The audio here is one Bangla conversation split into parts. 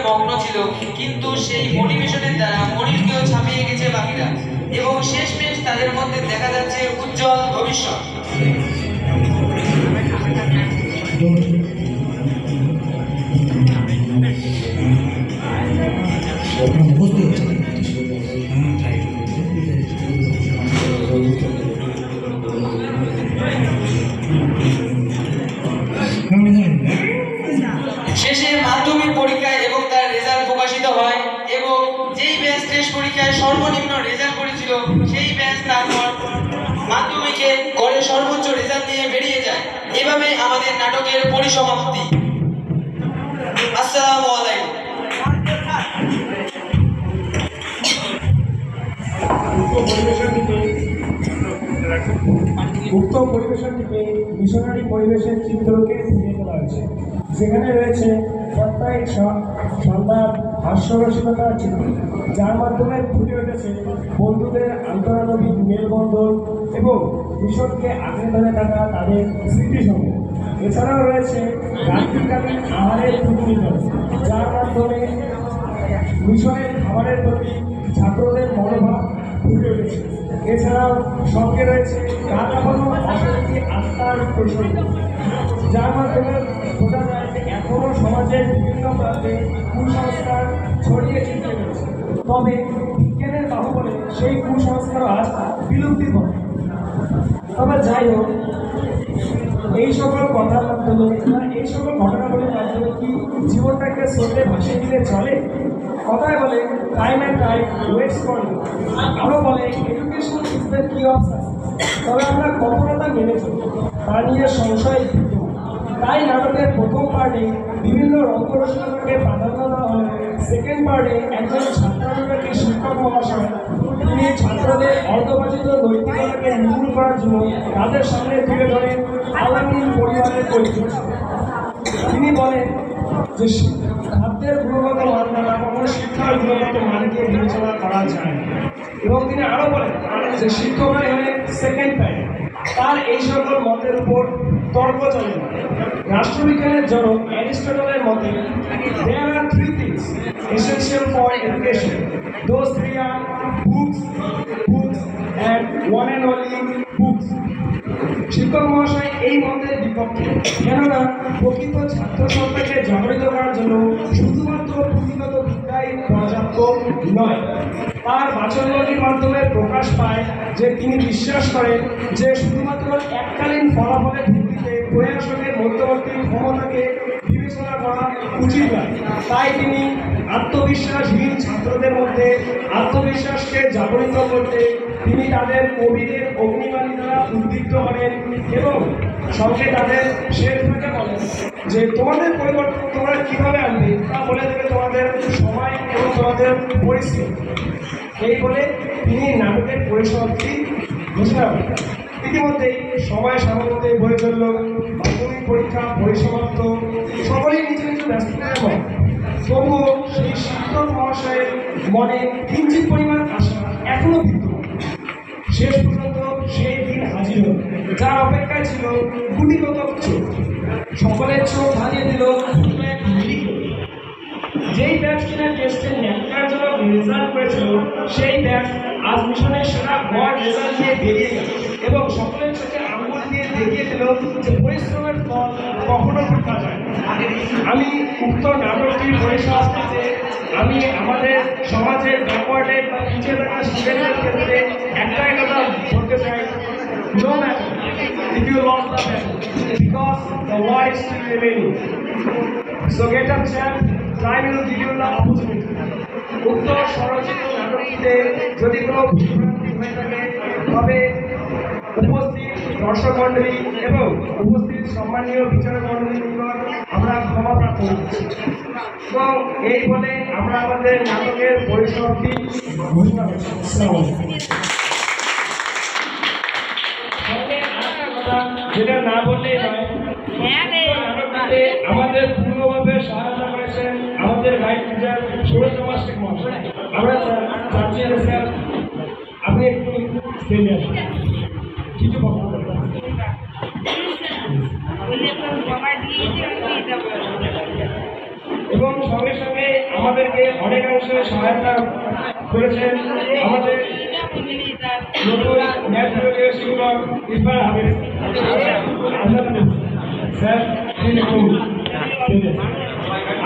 মগ্ন ছিল, কিন্তু সেই মোটিভেশনের দ্বারা মনিরকেও ছাপিয়ে গেছে বাকিরা এবং শেষমেশ তাদের মধ্যে দেখা যাচ্ছে উজ্জ্বল ভবিষ্যৎ। শেষে মাধ্যমিক পরীক্ষায় এবং তার রেজাল্ট প্রকাশিত হয় এবং যেই ব্যাচ টেস্ট পরীক্ষায় সর্বনিম্ন রেজাল্ট করেছিল সেই ব্যাচ তারপর মাধ্যমিকে গড়ে সর্বোচ্চ রেজাল্ট নিয়ে বেরিয়ে যায়। এভাবে আমাদের নাটকের পরিসমাপ্তি। আসসালামু আলাইকুম। উক্ত পরিবেশনটিতে মিশনারি পরিবেশের চিত্রকে ফুটিয়ে তোলা হয়েছে, যেখানে রয়েছে সাপ্তাহিক সংবাদ, হাস্যরসিকতার চিত্র, যার মাধ্যমে ফুটে উঠেছে বন্ধুদের আন্তরানবিক মেলবন্ধন এবং মিশনকে আঁকড়ে ধরে থাকা তাদের স্মৃতিসমূহ। এছাড়াও রয়েছে রাত্রিকালীন আহারের প্রতিনিধন, যার মাধ্যমে মিশনের খাবারের প্রতি ছাত্রদের মনোভাব ফুটে উঠেছে। এছাড়াও সঙ্গে রয়েছে কাটানো অশান্তি আত্মার প্রশ্ন, যার মাধ্যমে বোঝা যায় যে এখনও সমাজের বিভিন্ন প্রান্তে কুসংস্কার ছড়িয়ে ছিটিয়ে রয়েছে। তবে বিজ্ঞানের বাহুবলে সেই কুসংস্কার আজ বিলুপ্তির পথে। তবে যাই হোক, এই সকল কথার মাধ্যমে এই সকল ঘটনাগুলির মাধ্যমে কি জীবনটাকে স্রোতে ভাসিয়ে দিলে চলে? কথায় বলে time and time waits for you. আরও বলে education is the key of success. তবে আমরা কখনো তা মেনে চলি, তা নিয়ে সংশয় বিদ্যমান। তাই নাটকের প্রথম পার্টে বিভিন্ন রঙ্গরসিকতাকে প্রাধান্য দেওয়া হলে সেকেন্ড পার্টে একজন ছাত্রানুরাগী শিক্ষক মহাশয় তিনি ছাত্রদের অর্ধবাচিত নৈতিকতাকে নির্মূল করার জন্য তাদের সামনে তুলে ধরেন আলামিন পরিবারের পরিচয়। তিনি বলেন যে খাদ্যের গুণগত মান দ্বারা কখনো শিক্ষার গুণগত মানকে বিবেচনা করা যায়, এবং তিনি আরও বলেন যে শিক্ষকরাই হলেন সেকেন্ড টাইম। তার এই সকল মতের উপর তর্ক চলে না। রাষ্ট্রবিজ্ঞানের জনক অ্যারিস্টটলের মতে there are three things essential for education. Those three are books, books and one and only books. শিক্ষক মহাশয় এই মতের বিপক্ষে, কেননা প্রকৃত ছাত্র সত্তাকে জাগরিত করার জন্য শুধুমাত্র পুঁথিগত বিদ্যাই পর্যাপ্ত নয়। তার বাচনবলীর মাধ্যমে প্রকাশ পায় যে তিনি বিশ্বাস করেন যে শুধুমাত্র এককালীন ফলাফলের ভিত্তিতে প্রয়াসকের মধ্যবর্তী ক্ষমতাকে বিবেচনা করা উচিত নয়। তাই তিনি আত্মবিশ্বাসহীন ছাত্রদের মধ্যে আত্মবিশ্বাসকে জাগরিত করতে তিনি তাদের কবিদের অগ্নিবাণী দ্বারা উদ্দীপ্ত করেন এবং সঙ্গে তাদের শেষ ভাগে বলেন যে তোমাদের পরিবর্তন তোমরা কীভাবে আনবে তা বলে দেবে তোমাদের সময় এবং তোমাদের পরিস্থিতি। এই বলে তিনি নাটকের পরিসমাপ্তি ঘোষণা করেন। ইতিমধ্যেই সময় সামনে বয়ে চলল, মাধ্যমিক পরীক্ষা পরিসমাপ্ত, সকলেই নিজ নিজ ব্যস্ততায় মন। তবুও সেই শিক্ষক মহাশয়ের মনে কিঞ্চিত পরিমাণ আশা এখনো বিদ্যমান। শেষ পর্যন্ত সেই দিন হাজির হল, যার অপেক্ষায় ছিল গুটি কতক চোখ। সকলের চোখ হারিয়ে দিল এক মিলিকে। যেই ব্যাচ কিনা টেস্টে ন্যাক্কারজনক রেজাল্ট করেছিল সেই ব্যাচ আজ মিশনের সেরা গড় রেজাল্ট নিয়ে বেরিয়ে গেল এবং সকলের চোখে আঙুল দিয়ে দেখিয়ে দিল যে পরিশ্রমের ফল কখনো বৃথা যায় না। আমি উক্ত নাটকটির পরিসমাপ্তিতে আমি আমাদের সমাজের ব্যাকওয়ার্ডের বা পিছিয়ে থাকা স্টুডেন্টদের ক্ষেত্রে একটাই কথা বলতে চাই, no matter if you lost the battle, because the war is still remaining. So get up, champ. Time will give you the opportunity. উক্ত স্বরচিত নাটকটিতে যদি কোনো ভুলভ্রান্তি হয়ে থাকে তবে উপস্থিত দর্শক মণ্ডলী এবং উপস্থিত সম্মানীয় বিচারক মণ্ডলীর নিকট আমরা ক্ষমা প্রার্থনা করছি। এবং এই বলে আমরা আমাদের নাটকের পরিসমাপ্তি ঘোষণা করছি। যেটা না বললেই নয়, নাটকটিতে আমাদের পূর্ণভাবে সহায়তা করেছেন আমাদের গাইড টিচার সুরজ শেখ মহাশয়। আমরা চাচ্ছি স্যার আপনি একটু স্টেজে আসুন, কিছু বক্তব্য এবং সঙ্গে সঙ্গে আমাদেরকে অনেকাংশে সহায়তা করেছেন আমাদের নতুন ন্যাশনাল শিক্ষক ইরফান হাবিব স্যার।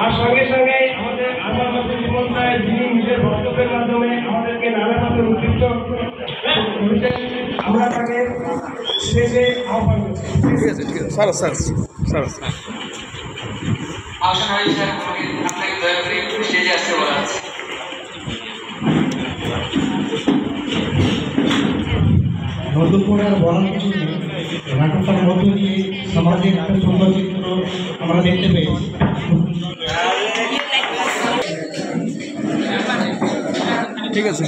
আর সঙ্গে সঙ্গে আমাদের আজহার জীবন স্যার, যিনি নিজের বক্তব্যের মাধ্যমে আমাদেরকে নানাভাবে উদ্দীপ্ত করেছেন, আমরা তাকে স্টেজে আহ্বান করছি। ঠিক আছে স্যার স্যার স্যার আশা করি স্যার আপনাকে দয়া করে স্টেজে আসতে বলা আছে। নতুন করে আর বলার কিছু নেই। নাটকটার মধ্য দিয়ে সমাজের একটা সুন্দর চিত্র আমরা দেখতে পেয়েছি। ঠিক আছে।